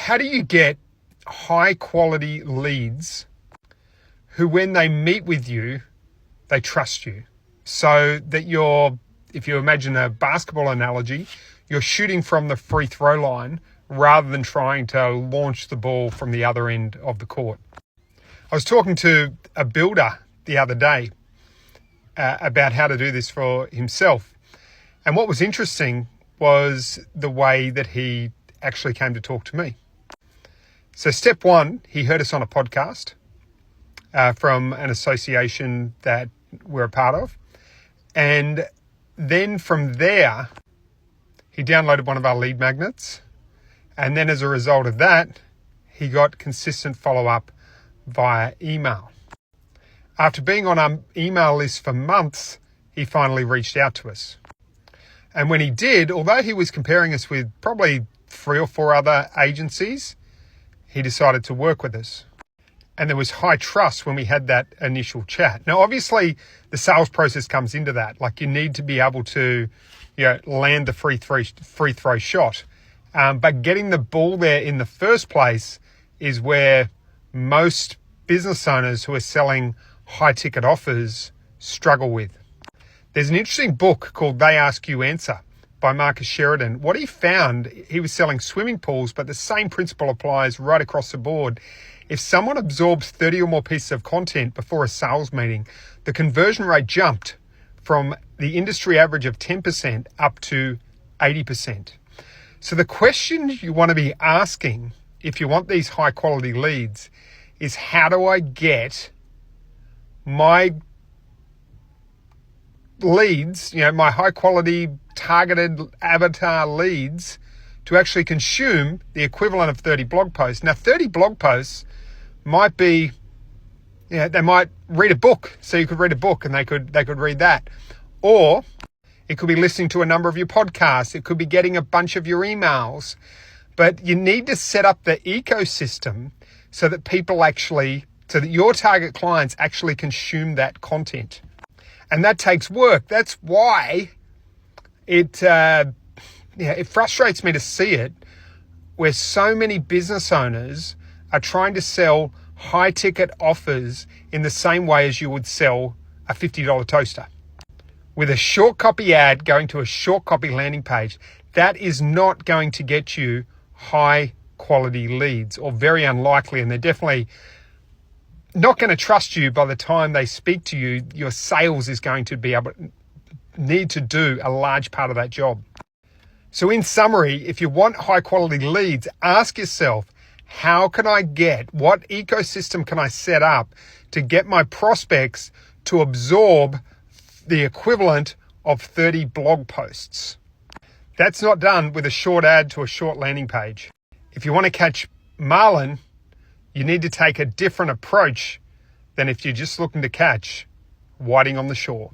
how do you get high quality leads who, when they meet with you, they trust you? So that if you imagine a basketball analogy, you're shooting from the free throw line rather than trying to launch the ball from the other end of the court. I was talking to a builder the other day about how to do this for himself. And what was interesting was the way that he actually came to talk to me. So step one, he heard us on a podcast from an association that we're a part of. And then from there, he downloaded one of our lead magnets. And then as a result of that, he got consistent follow-up via email. After being on our email list for months, he finally reached out to us. And when he did, although he was comparing us with probably 3 or 4 other agencies, he decided to work with us. And there was high trust when we had that initial chat. Now, obviously, the sales process comes into that. Like, you need to be able to, land the free throw shot. But getting the ball there in the first place is where most business owners who are selling high ticket offers struggle with. There's an interesting book called They Ask You Answer by Marcus Sheridan. What he found, he was selling swimming pools, but the same principle applies right across the board. If someone absorbs 30 or more pieces of content before a sales meeting, the conversion rate jumped from the industry average of 10% up to 80%. So the question you want to be asking if you want these high quality leads is, how do I get my leads, my high quality targeted avatar leads, to actually consume the equivalent of 30 blog posts? Now, 30 blog posts might be, they might read a book. So you could read a book and they could read that. Or it could be listening to a number of your podcasts. It could be getting a bunch of your emails. But you need to set up the ecosystem so that so that your target clients actually consume that content. And that takes work. That's why it frustrates me to see it, where so many business owners are trying to sell high ticket offers in the same way as you would sell a $50 toaster. With a short copy ad going to a short copy landing page, that is not going to get you high quality leads, or very unlikely. And they're definitely not going to trust you by the time they speak to you. Your sales is going to need to do a large part of that job. So in summary, if you want high quality leads, ask yourself, what ecosystem can I set up to get my prospects to absorb the equivalent of 30 blog posts? That's not done with a short ad to a short landing page. If you want to catch marlin, you need to take a different approach than if you're just looking to catch whiting on the shore.